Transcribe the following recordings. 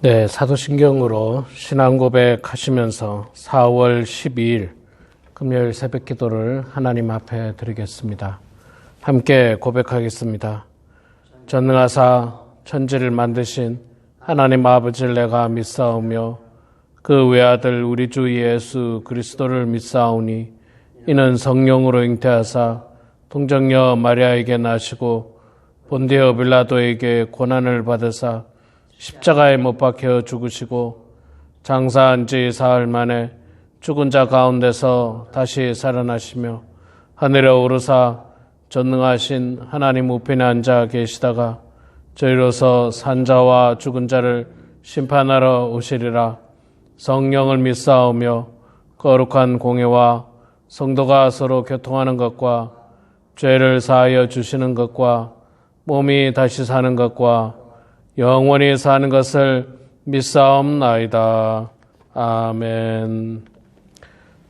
네, 사도신경으로 신앙 고백하시면서 4월 12일 금요일 새벽 기도를 하나님 앞에 드리겠습니다. 함께 고백하겠습니다. 전능하사 천지를 만드신 하나님 아버지를 내가 믿사오며 그 외아들 우리 주 예수 그리스도를 믿사오니 이는 성령으로 잉태하사 동정녀 마리아에게 나시고 본디오 빌라도에게 고난을 받으사 십자가에 못 박혀 죽으시고 장사한 지 사흘 만에 죽은 자 가운데서 다시 살아나시며 하늘에 오르사 전능하신 하나님 우편에 앉아 계시다가 저희로서 산자와 죽은 자를 심판하러 오시리라. 성령을 믿사오며 거룩한 공예와 성도가 서로 교통하는 것과 죄를 사하여 주시는 것과 몸이 다시 사는 것과 영원히 사는 것을 믿사옵나이다. 아멘.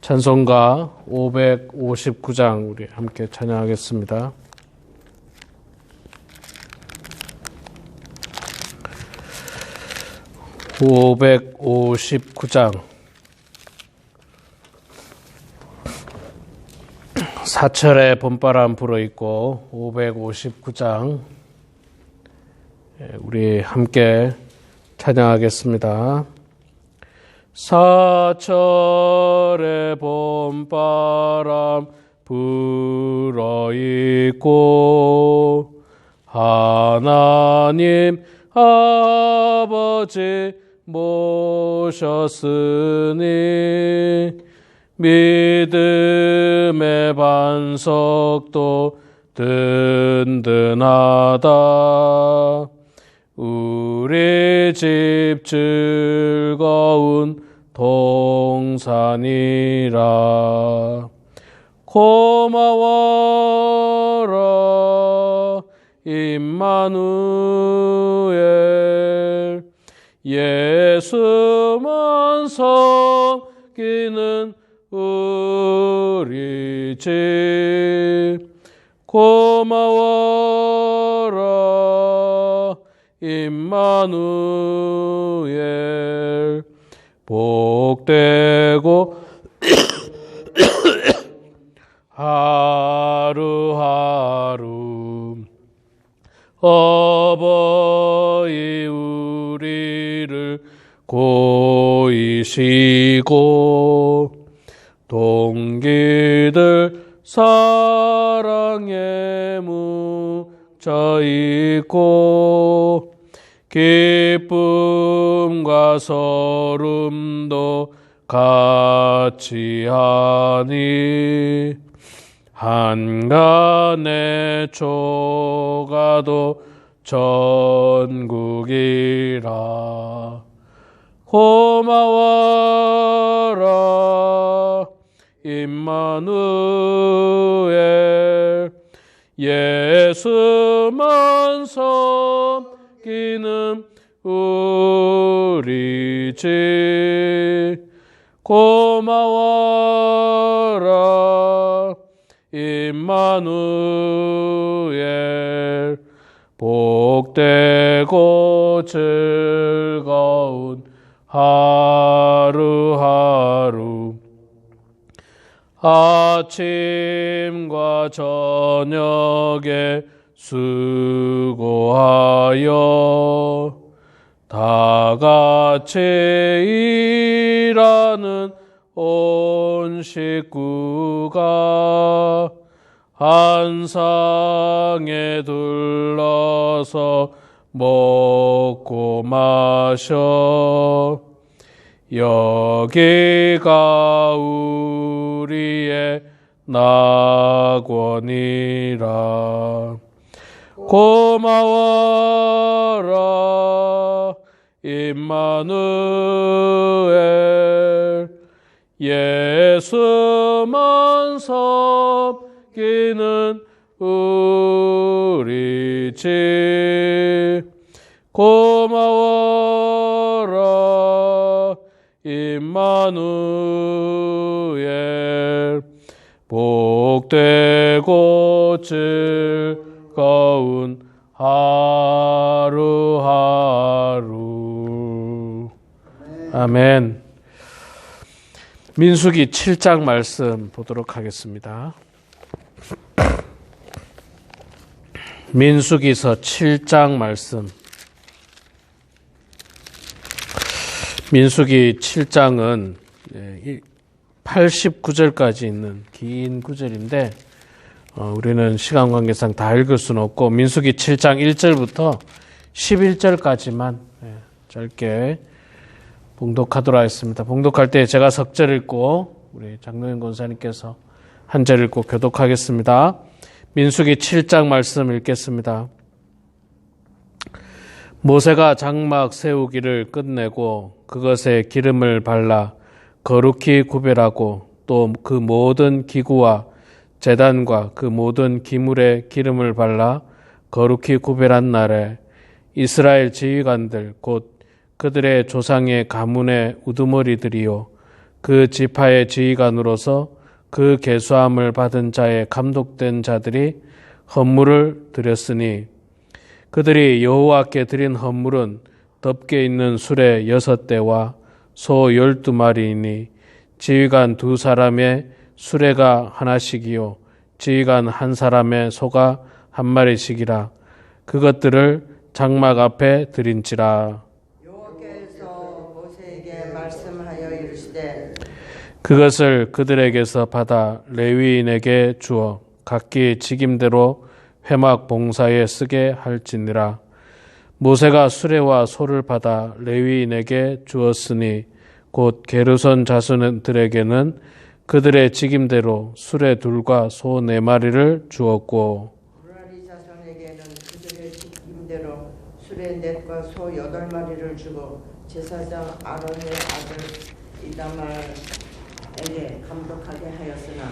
찬송가 559장 우리 함께 찬양하겠습니다. (559장) 사철의 봄바람 불어있고 559장 우리 함께 찬양하겠습니다. 사철의 봄바람 불어있고 하나님 아버지 모셨으니 믿음의 반석도 든든하다. 우리 집 즐거운 동산이라. 고마워라 임마누엘. 예수만 섬기는 우리 집. 고마워라 임마누엘. 복되고 하루하루 어버이 우리를 고이시고 동기들 사랑에 묻혀있고 기쁨과 서름도 같이 하니 한간의 초가도 전국이라. 고마워라 임마누엘. 예수만 섬기는 우리 집. 고마워라 임마누엘. 복되고 즐거운 하루하루. 아침과 저녁에 수고하여 다같이 일하는 온 식구가 한 상에 둘러서 먹고 마셔. 여기가 우리의 낙원이라. 고마워라 임마누엘. 예수만 섬기는 우리 집. 고마워라 임마누엘. 복되고 즐거운 하루하루. 아멘. 민수기 7장 말씀 보도록 하겠습니다. 민수기서 7장 말씀. 민수기 7장은 89절까지 있는 긴 구절인데 우리는 시간 관계상 다 읽을 수는 없고 민수기 7장 1절부터 11절까지만 짧게 봉독하도록 하겠습니다. 봉독할 때 제가 석절 읽고 우리 장로인 권사님께서 한 절 읽고 교독하겠습니다. 민수기 7장 말씀 읽겠습니다. 모세가 장막 세우기를 끝내고 그것에 기름을 발라 거룩히 구별하고 또 그 모든 기구와 제단과 그 모든 기물에 기름을 발라 거룩히 구별한 날에 이스라엘 지휘관들 곧 그들의 조상의 가문의 우두머리들이요 그 지파의 지휘관으로서 그 계수함을 받은 자의 감독된 자들이 헌물을 드렸으니 그들이 여호와께 드린 헌물은 덮개 있는 수레 6대와 소 12마리이니 지휘관 2사람의 수레가 하나씩이요 지휘관 1사람의 소가 1마리씩이라 그것들을 장막 앞에 드린지라. 그것을 그들에게서 받아 레위인에게 주어 각기 직임대로 회막 봉사에 쓰게 할지니라. 모세가 수레와 소를 받아 레위인에게 주었으니 곧 게르손 자손들에게는 그들의 직임대로 수레 2과 소 4마리를 주었고 무라리 자손에게는 그들의 직임대로 수레 4과 소 8마리를 주고 제사장 아론의 아들 이다말에게 감독하게 하였으나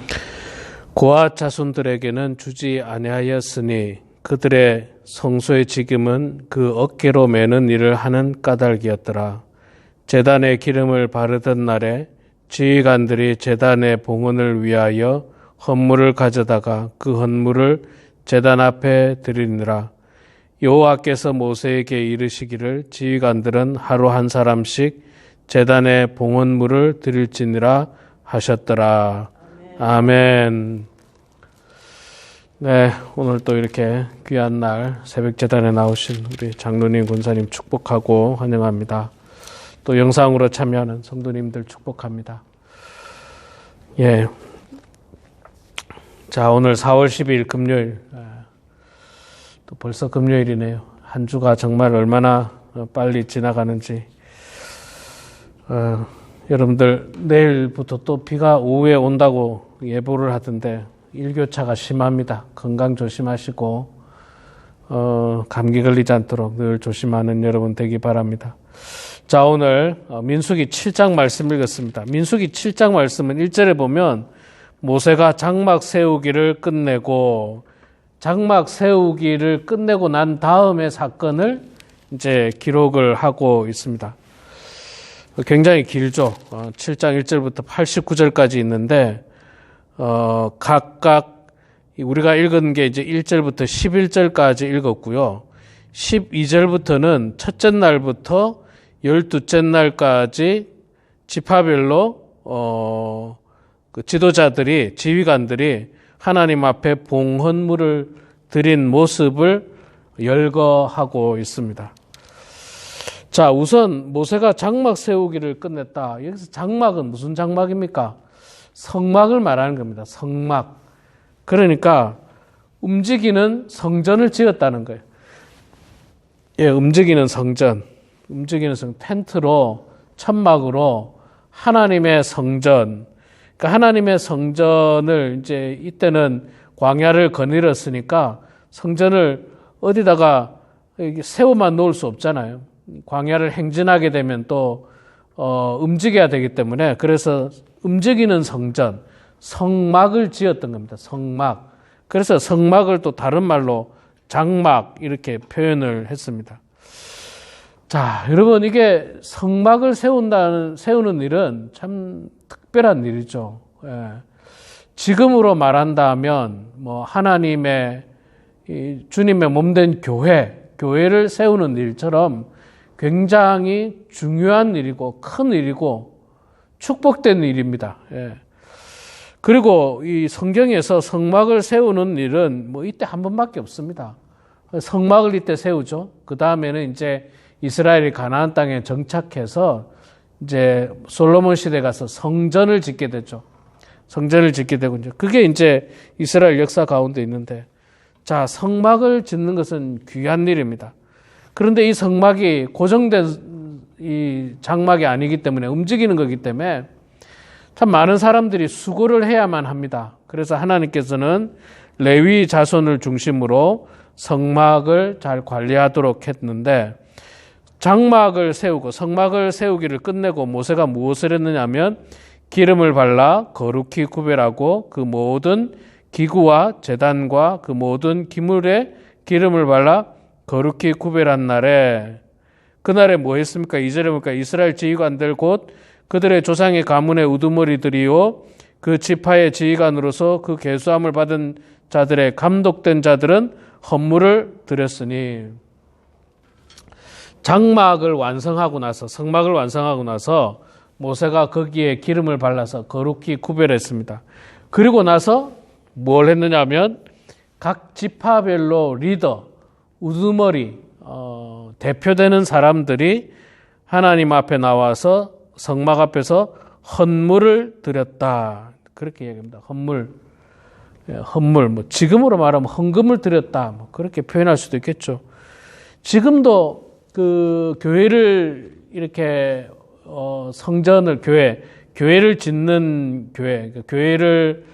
고앗 자손들에게는 주지 아니하였으니 그들의 성소의 직임은 그 어깨로 매는 일을 하는 까닭이었더라. 제단에 기름을 바르던 날에 지휘관들이 제단의 봉헌을 위하여 헌물을 가져다가 그 헌물을 제단 앞에 드리니라. 여호와께서 모세에게 이르시기를 지휘관들은 하루 한 사람씩 제단에 봉헌물을 드릴지니라 하셨더라. 아멘. 네, 오늘 또 이렇게 귀한 날 새벽 제단에 나오신 우리 장로님, 권사님 축복하고 환영합니다. 또 영상으로 참여하는 성도님들 축복합니다. 예. 자, 오늘 4월 12일 금요일. 또 벌써 금요일이네요. 한 주가 정말 얼마나 빨리 지나가는지. 여러분들 내일부터 또 비가 오후에 온다고 예보를 하던데 일교차가 심합니다. 건강 조심하시고 감기 걸리지 않도록 늘 조심하는 여러분 되기 바랍니다. 자, 오늘 민수기 7장 말씀 읽었습니다. 민수기 7장 말씀은 1절에 보면 모세가 장막 세우기를 끝내고 난 다음의 사건을 이제 기록을 하고 있습니다. 굉장히 길죠. 7장 1절부터 89절까지 있는데 각각 우리가 읽은 게 이제 1절부터 11절까지 읽었고요. 12절부터는 첫째 날부터 12째 날까지 지파별로 그 지도자들이 지휘관들이 하나님 앞에 봉헌물을 드린 모습을 열거하고 있습니다. 자, 우선 모세가 장막 세우기를 끝냈다. 여기서 장막은 무슨 장막입니까? 성막을 말하는 겁니다. 성막. 그러니까 움직이는 성전을 지었다는 거예요. 예, 움직이는 성전. 텐트로, 천막으로 하나님의 성전. 그러니까 하나님의 성전을 이제 이때는 광야를 거닐었으니까 성전을 어디다가 세워만 놓을 수 없잖아요. 광야를 행진하게 되면 또 움직여야 되기 때문에 그래서 움직이는 성전, 성막을 지었던 겁니다. 성막. 그래서 성막을 또 다른 말로 장막 이렇게 표현을 했습니다. 자, 여러분 이게 성막을 세우는 일은 참 특별한 일이죠. 예. 지금으로 말한다면 뭐 하나님의 주님의 몸된 교회를 세우는 일처럼 굉장히 중요한 일이고 큰 일이고 축복된 일입니다. 예. 그리고 이 성경에서 성막을 세우는 일은 뭐 이때 한 번밖에 없습니다. 성막을 이때 세우죠. 그 다음에는 이제 이스라엘이 가나안 땅에 정착해서 이제 솔로몬 시대 가서 성전을 짓게 되죠. 성전을 짓게 되고 이제 그게 이제 이스라엘 역사 가운데 있는데, 자, 성막을 짓는 것은 귀한 일입니다. 그런데 이 성막이 고정된 이 장막이 아니기 때문에, 움직이는 거기 때문에 참 많은 사람들이 수고를 해야만 합니다. 그래서 하나님께서는 레위 자손을 중심으로 성막을 잘 관리하도록 했는데, 장막을 세우고 성막을 세우기를 끝내고 모세가 무엇을 했느냐면 기름을 발라 거룩히 구별하고 그 모든 기구와 제단과 그 모든 기물에 기름을 발라 거룩히 구별한 날에, 그날에 뭐 했습니까? 2절에 보니까 이스라엘 지휘관들 곧 그들의 조상의 가문의 우두머리들이요 그 지파의 지휘관으로서 그 계수함을 받은 자들의 감독된 자들은 헌물을 드렸으니, 장막을 완성하고 나서, 성막을 완성하고 나서 모세가 거기에 기름을 발라서 거룩히 구별했습니다. 그리고 나서 뭘 했느냐면 각 지파별로 리더, 우두머리, 대표되는 사람들이 하나님 앞에 나와서 성막 앞에서 헌물을 드렸다. 그렇게 얘기합니다. 헌물, 뭐 지금으로 말하면 헌금을 드렸다. 뭐 그렇게 표현할 수도 있겠죠. 지금도 그 교회를 이렇게 성전을 교회를 짓는 교회를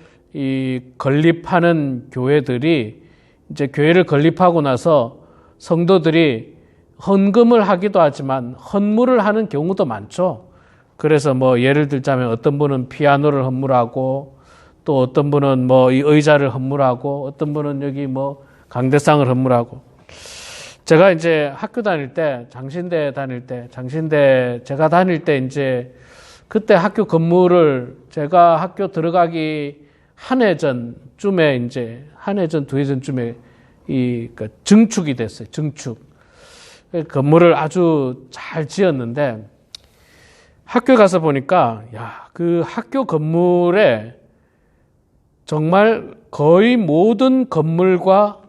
건립하는 교회들이 이제 교회를 건립하고 나서 성도들이 헌금을 하기도 하지만 헌물을 하는 경우도 많죠. 그래서 뭐 예를 들자면 어떤 분은 피아노를 헌물하고, 또 어떤 분은 뭐 이 의자를 헌물하고, 어떤 분은 여기 뭐 강대상을 헌물하고. 제가 이제 학교 다닐 때, 제가 다닐 때 이제 그때 학교 건물을 제가 학교 들어가기 한 해 전쯤에 이제 두 해 전쯤에 증축이 됐어요. 증축. 건물을 아주 잘 지었는데 학교 가서 보니까 그 학교 건물에 정말 거의 모든 건물과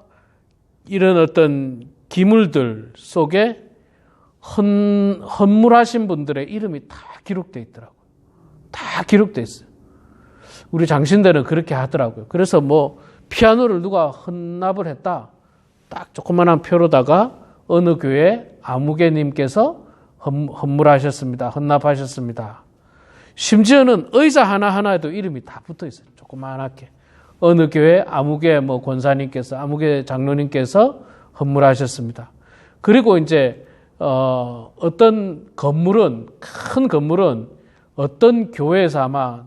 이런 어떤 기물들 속에 헌물하신 분들의 이름이 다 기록되어 있더라고요. 다 기록되어 있어요. 우리 장신대는 그렇게 하더라고요. 그래서 뭐 피아노를 누가 헌납을 했다, 딱 조그만한 표로다가 어느 교회 아무개님께서 헌물하셨습니다, 헌납하셨습니다. 심지어는 의자 하나하나에도 이름이 다 붙어 있어요. 조그만하게. 어느 교회 아무개 뭐 권사님께서, 아무개 장로님께서 헌물하셨습니다. 그리고 이제 어떤 건물은, 큰 건물은 어떤 교회에서 아마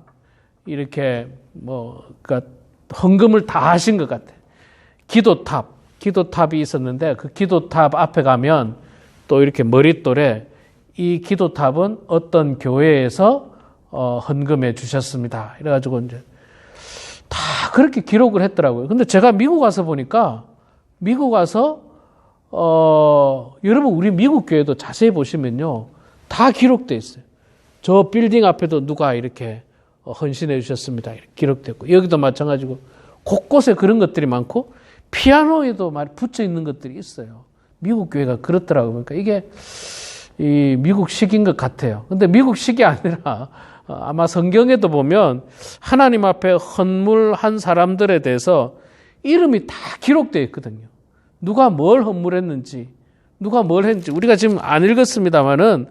이렇게 그러니까 헌금을 다 하신 것 같아요. 기도탑이 있었는데 그 기도탑 앞에 가면 또 이렇게 머릿돌에 이 기도탑은 어떤 교회에서 헌금해 주셨습니다. 이래가지고 이제 다 그렇게 기록을 했더라고요. 근데 제가 미국 와서 보니까, 여러분 우리 미국 교회도 자세히 보시면요 다 기록되어 있어요. 저 빌딩 앞에도 누가 이렇게 헌신해 주셨습니다, 이렇게 기록되고, 여기도 마찬가지고 곳곳에 그런 것들이 많고 피아노에도 붙여 있는 것들이 있어요. 미국 교회가 그렇더라고요. 그러니까 이게 이 미국식인 것 같아요. 근데 미국식이 아니라 아마 성경에도 보면 하나님 앞에 헌물한 사람들에 대해서 이름이 다 기록되어 있거든요. 누가 뭘 헌물했는지, 누가 뭘 했는지. 우리가 지금 안 읽었습니다만은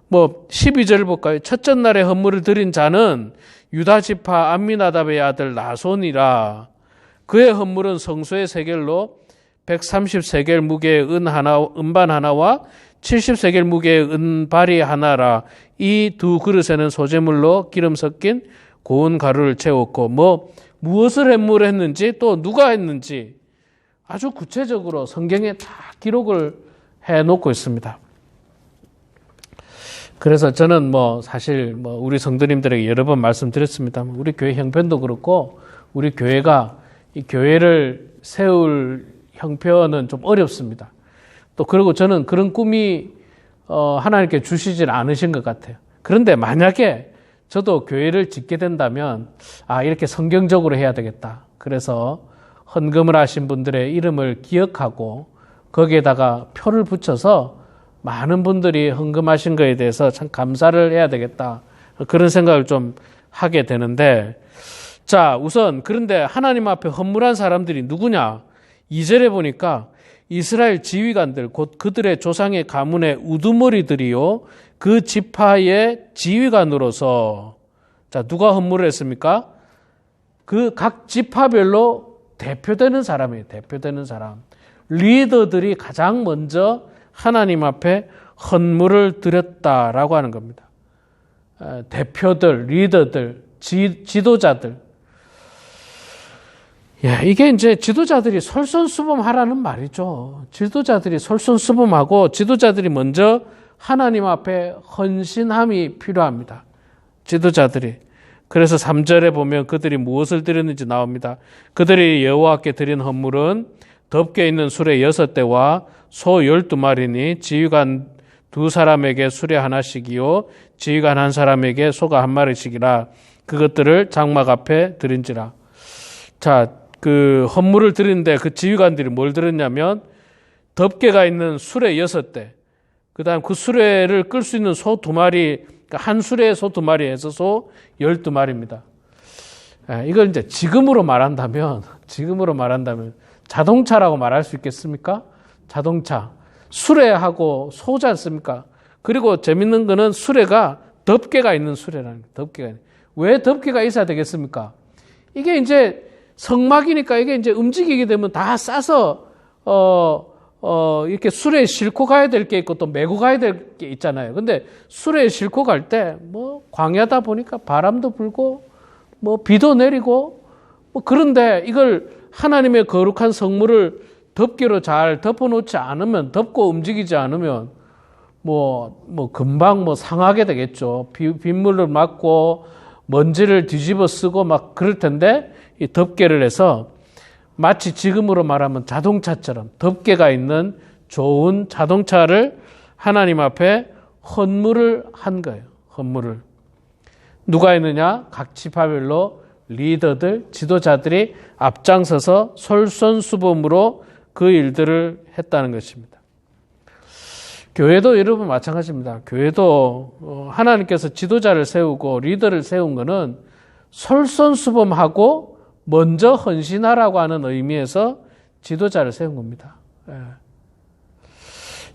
뭐 12절 볼까요? 첫째 날에 헌물을 드린 자는 유다 지파 암미나답의 아들 나손이라. 그의 헌물은 성소의 세겔로 130세겔 무게의 은반 하나와 70세겔 무게의 은발이 하나라. 이 두 그릇에는 소재물로 기름 섞인 고운 가루를 채웠고, 무엇을 헌물했는지 또 누가 했는지 아주 구체적으로 성경에 다 기록을 해놓고 있습니다. 그래서 저는 사실 우리 성도님들에게 여러 번 말씀드렸습니다만, 우리 교회 형편도 그렇고 우리 교회가 이 교회를 세울 형편은 좀 어렵습니다. 또 그리고 저는 그런 꿈이 하나님께 주시질 않으신 것 같아요. 그런데 만약에 저도 교회를 짓게 된다면 이렇게 성경적으로 해야 되겠다. 그래서 헌금을 하신 분들의 이름을 기억하고 거기에다가 표를 붙여서 많은 분들이 헌금하신 거에 대해서 참 감사를 해야 되겠다. 그런 생각을 좀 하게 되는데, 자, 우선 그런데 하나님 앞에 헌물한 사람들이 누구냐? 2절에 보니까 이스라엘 지휘관들, 곧 그들의 조상의 가문의 우두머리들이요, 그 지파의 지휘관으로서, 자, 누가 헌물을 했습니까? 그 각 지파별로 대표되는 사람이에요. 대표되는 사람. 리더들이 가장 먼저 하나님 앞에 헌물을 드렸다라고 하는 겁니다. 대표들, 리더들, 지도자들. 이게 이제 지도자들이 솔선수범하라는 말이죠. 지도자들이 솔선수범하고 지도자들이 먼저 하나님 앞에 헌신함이 필요합니다. 지도자들이. 그래서 3절에 보면 그들이 무엇을 드렸는지 나옵니다. 그들이 여호와께 드린 헌물은 덮개 있는 수레 6대와 소 12마리니 지휘관 2사람에게 수레 하나씩이요 지휘관 1사람에게 소가 1마리씩이라 그것들을 장막 앞에 드린지라. 자, 그 헌물을 드리는데 그 지휘관들이 뭘 드렸냐면 덮개가 있는 수레 6대, 그 다음 그 수레를 끌 수 있는 소 2마리, 그러니까 한 수레에 소 2마리에서 소 12마리입니다. 이걸 이제 지금으로 말한다면 자동차라고 말할 수 있겠습니까? 자동차. 수레하고 소지 않습니까? 그리고 재밌는 거는 수레가 덮개가 있는 수레라는 거예요. 덮개가 있는. 왜 덮개가 있어야 되겠습니까? 이게 이제 성막이니까 이게 이제 움직이게 되면 다 싸서, 이렇게 수레에 싣고 가야 될 게 있고 또 메고 가야 될 게 있잖아요. 근데 수레에 싣고 갈 때 광야다 보니까 바람도 불고 비도 내리고 그런데 이걸 하나님의 거룩한 성물을 덮개로 잘 덮어놓지 않으면, 덮고 움직이지 않으면 금방 상하게 되겠죠. 빗물을 맞고 먼지를 뒤집어 쓰고 그럴 텐데 이 덮개를 해서 마치 지금으로 말하면 자동차처럼 덮개가 있는 좋은 자동차를 하나님 앞에 헌물을 한 거예요. 헌물을. 누가 했느냐? 각 지파별로 리더들, 지도자들이 앞장서서 솔선수범으로 그 일들을 했다는 것입니다. 교회도 여러분 마찬가지입니다. 교회도 하나님께서 지도자를 세우고 리더를 세운 것은 솔선수범하고 먼저 헌신하라고 하는 의미에서 지도자를 세운 겁니다.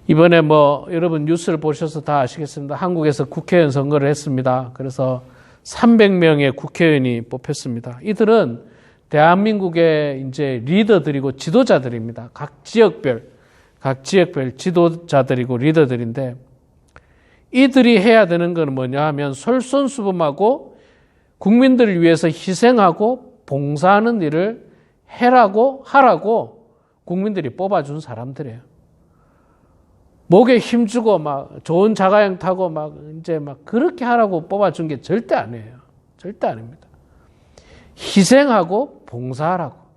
이번에 여러분 뉴스를 보셔서 다 아시겠습니다. 한국에서 국회의원 선거를 했습니다. 그래서 300명의 국회의원이 뽑혔습니다. 이들은 대한민국의 이제 리더들이고 지도자들입니다. 각 지역별 지도자들이고 리더들인데 이들이 해야 되는 건 뭐냐 하면 솔선수범하고 국민들을 위해서 희생하고 봉사하는 일을 하라고 국민들이 뽑아준 사람들이에요. 목에 힘주고 좋은 자가용 타고 그렇게 하라고 뽑아준 게 절대 아니에요. 절대 아닙니다. 희생하고 봉사하라고.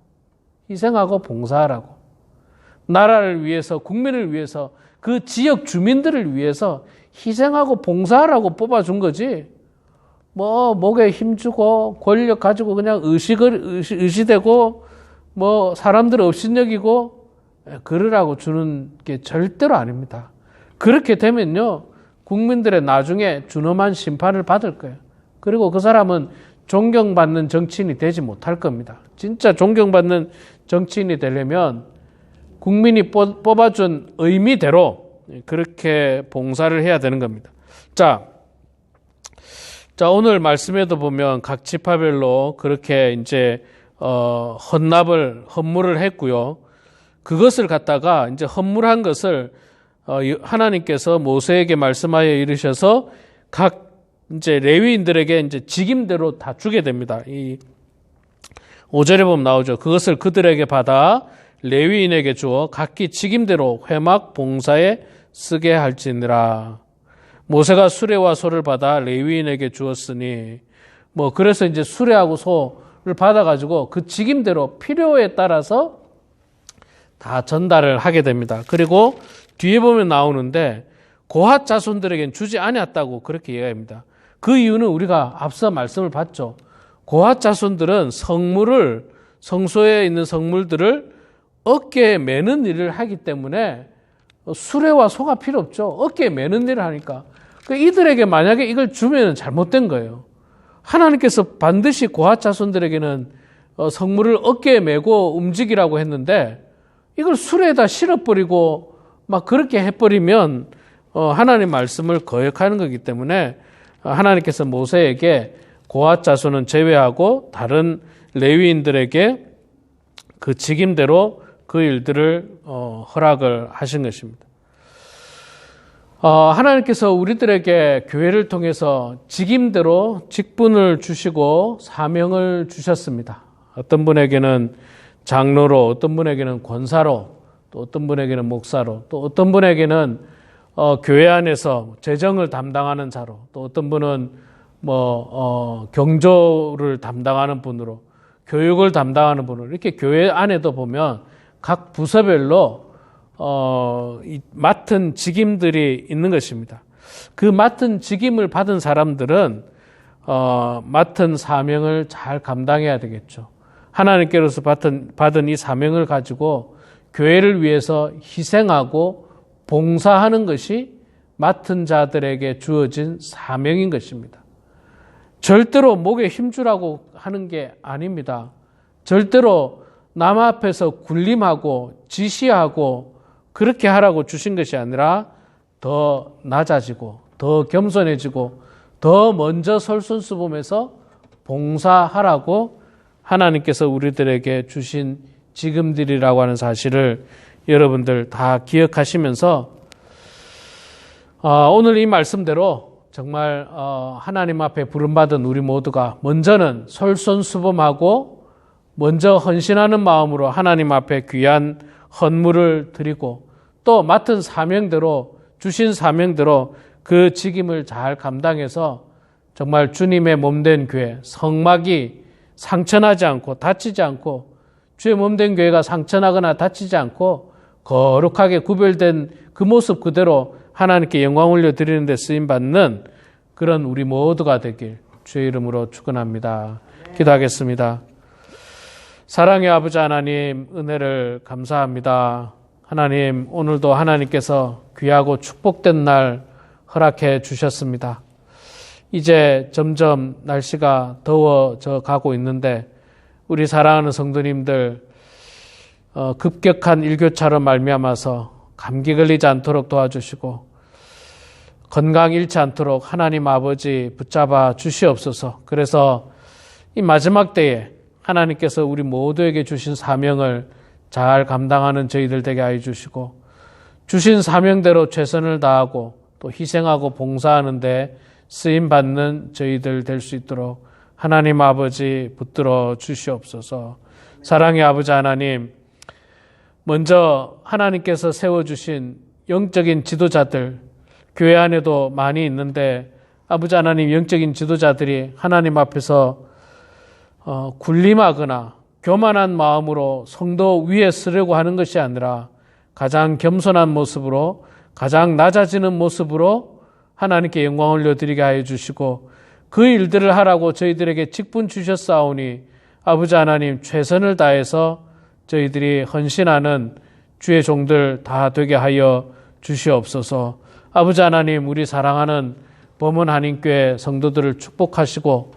나라를 위해서, 국민을 위해서, 그 지역 주민들을 위해서 희생하고 봉사하라고 뽑아준 거지. 목에 힘주고 권력 가지고 그냥 의시되고 사람들 업신여기고 그러라고 주는 게 절대로 아닙니다. 그렇게 되면요, 국민들의 나중에 준엄한 심판을 받을 거예요. 그리고 그 사람은 존경받는 정치인이 되지 못할 겁니다. 진짜 존경받는 정치인이 되려면 국민이 뽑아준 의미대로 그렇게 봉사를 해야 되는 겁니다. 자, 오늘 말씀에도 보면 각 지파별로 그렇게 이제 헌물을 했고요. 그것을 갖다가 이제 헌물한 것을 하나님께서 모세에게 말씀하여 이르셔서 각 이제 레위인들에게 이제 직임대로 다 주게 됩니다. 이 5절에 보면 나오죠. 그것을 그들에게 받아 레위인에게 주어 각기 직임대로 회막 봉사에 쓰게 할지니라. 모세가 수레와 소를 받아 레위인에게 주었으니 그래서 이제 수레하고 소를 받아가지고 그 직임대로 필요에 따라서 다 전달을 하게 됩니다. 그리고 뒤에 보면 나오는데 고핫 자손들에게는 주지 않았다고 그렇게 이야기합니다. 그 이유는 우리가 앞서 말씀을 봤죠. 고핫 자손들은 성소에 있는 성물들을 어깨에 매는 일을 하기 때문에 수레와 소가 필요 없죠. 어깨에 매는 일을 하니까. 이들에게 만약에 이걸 주면 잘못된 거예요. 하나님께서 반드시 고핫 자손들에게는 성물을 어깨에 메고 움직이라고 했는데 이걸 수레에다 실어버리고 막 그렇게 해버리면 하나님 말씀을 거역하는 거기 때문에 하나님께서 모세에게 고핫 자손은 제외하고 다른 레위인들에게 그 직임대로 그 일들을 허락을 하신 것입니다. 하나님께서 우리들에게 교회를 통해서 직임대로 직분을 주시고 사명을 주셨습니다. 어떤 분에게는 장로로, 어떤 분에게는 권사로, 또 어떤 분에게는 목사로, 또 어떤 분에게는 교회 안에서 재정을 담당하는 자로, 또 어떤 분은 경조를 담당하는 분으로, 교육을 담당하는 분으로, 이렇게 교회 안에도 보면 각 부서별로 맡은 직임들이 있는 것입니다. 그 맡은 직임을 받은 사람들은 맡은 사명을 잘 감당해야 되겠죠. 하나님께로서 받은 이 사명을 가지고 교회를 위해서 희생하고 봉사하는 것이 맡은 자들에게 주어진 사명인 것입니다. 절대로 목에 힘주라고 하는 게 아닙니다. 절대로 남 앞에서 군림하고 지시하고 그렇게 하라고 주신 것이 아니라 더 낮아지고 더 겸손해지고 더 먼저 솔선수범해서 봉사하라고 하나님께서 우리들에게 주신 직임들이라고 하는 사실을 여러분들 다 기억하시면서 오늘 이 말씀대로 정말 하나님 앞에 부름받은 우리 모두가 먼저는 솔선수범하고 먼저 헌신하는 마음으로 하나님 앞에 귀한 헌물을 드리고 또 맡은 사명대로 주신 사명대로 그 직임을 잘 감당해서 정말 주님의 몸된 교회, 성막이 상처나지 않고 다치지 않고 주의 몸된 교회가 상처나거나 다치지 않고 거룩하게 구별된 그 모습 그대로 하나님께 영광 올려드리는 데 쓰임받는 그런 우리 모두가 되길 주의 이름으로 축원합니다. 기도하겠습니다. 사랑의 아버지 하나님, 은혜를 감사합니다. 하나님, 오늘도 하나님께서 귀하고 축복된 날 허락해 주셨습니다. 이제 점점 날씨가 더워져 가고 있는데 우리 사랑하는 성도님들 급격한 일교차로 말미암아서 감기 걸리지 않도록 도와주시고 건강 잃지 않도록 하나님 아버지 붙잡아 주시옵소서. 그래서 이 마지막 때에 하나님께서 우리 모두에게 주신 사명을 잘 감당하는 저희들 되게 하여 주시고 주신 사명대로 최선을 다하고 또 희생하고 봉사하는 데 쓰임받는 저희들 될 수 있도록 하나님 아버지 붙들어 주시옵소서. 사랑의 아버지 하나님, 먼저 하나님께서 세워주신 영적인 지도자들, 교회 안에도 많이 있는데 아버지 하나님 영적인 지도자들이 하나님 앞에서 군림하거나 교만한 마음으로 성도 위에 서려고 하는 것이 아니라 가장 겸손한 모습으로 가장 낮아지는 모습으로 하나님께 영광 올려드리게 하여 주시고 그 일들을 하라고 저희들에게 직분 주셨사오니 아버지 하나님 최선을 다해서 저희들이 헌신하는 주의 종들 다 되게 하여 주시옵소서. 아버지 하나님, 우리 사랑하는 범원 한인교회 성도들을 축복하시고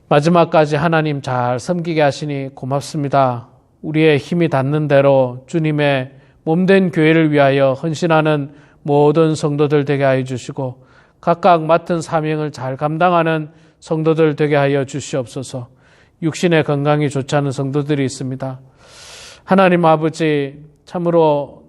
마지막까지 하나님 잘 섬기게 하시니 고맙습니다. 우리의 힘이 닿는 대로 주님의 몸된 교회를 위하여 헌신하는 모든 성도들 되게 하여 주시고 각각 맡은 사명을 잘 감당하는 성도들 되게 하여 주시옵소서. 육신의 건강이 좋지 않은 성도들이 있습니다. 하나님 아버지, 참으로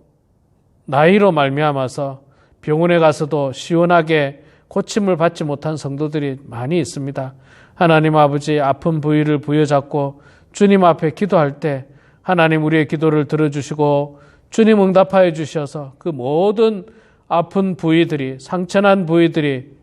나이로 말미암아서 병원에 가서도 시원하게 고침을 받지 못한 성도들이 많이 있습니다. 하나님 아버지, 아픈 부위를 부여잡고 주님 앞에 기도할 때 하나님 우리의 기도를 들어주시고 주님 응답하여 주셔서 그 모든 아픈 부위들이, 상처난 부위들이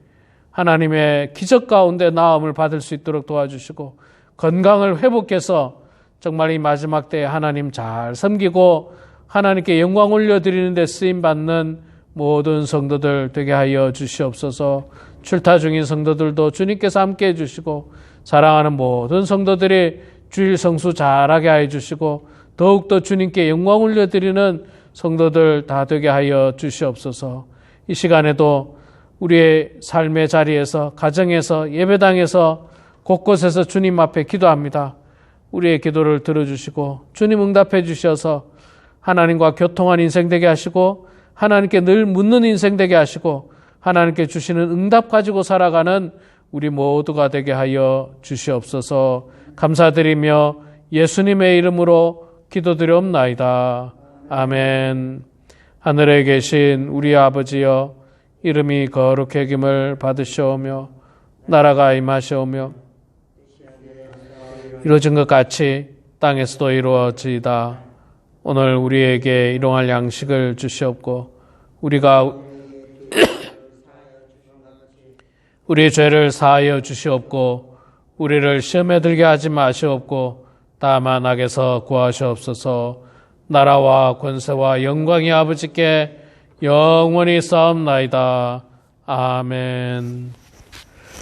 하나님의 기적 가운데 나음을 받을 수 있도록 도와주시고 건강을 회복해서 정말 이 마지막 때에 하나님 잘 섬기고 하나님께 영광 올려드리는 데 쓰임받는 모든 성도들 되게 하여 주시옵소서. 출타 중인 성도들도 주님께서 함께 해주시고 사랑하는 모든 성도들이 주일 성수 잘하게 하여 주시고 더욱더 주님께 영광 올려드리는 성도들 다 되게 하여 주시옵소서. 이 시간에도 우리의 삶의 자리에서, 가정에서, 예배당에서, 곳곳에서 주님 앞에 기도합니다. 우리의 기도를 들어주시고 주님 응답해 주셔서 하나님과 교통한 인생 되게 하시고 하나님께 늘 묻는 인생 되게 하시고 하나님께 주시는 응답 가지고 살아가는 우리 모두가 되게 하여 주시옵소서. 감사드리며 예수님의 이름으로 기도드리옵나이다. 아멘. 하늘에 계신 우리 아버지여, 이름이 거룩히 여김을 받으시오며 나라가 임하시오며 이루어진 것 같이 땅에서도 이루어지이다. 오늘 우리에게 일용할 양식을 주시옵고 우리가 우리 죄를 사하여 주시옵고 우리를 시험에 들게 하지 마시옵고 다만 악에서 구하시옵소서. 나라와 권세와 영광이 아버지께 영원히 쌓옵나이다. 아멘.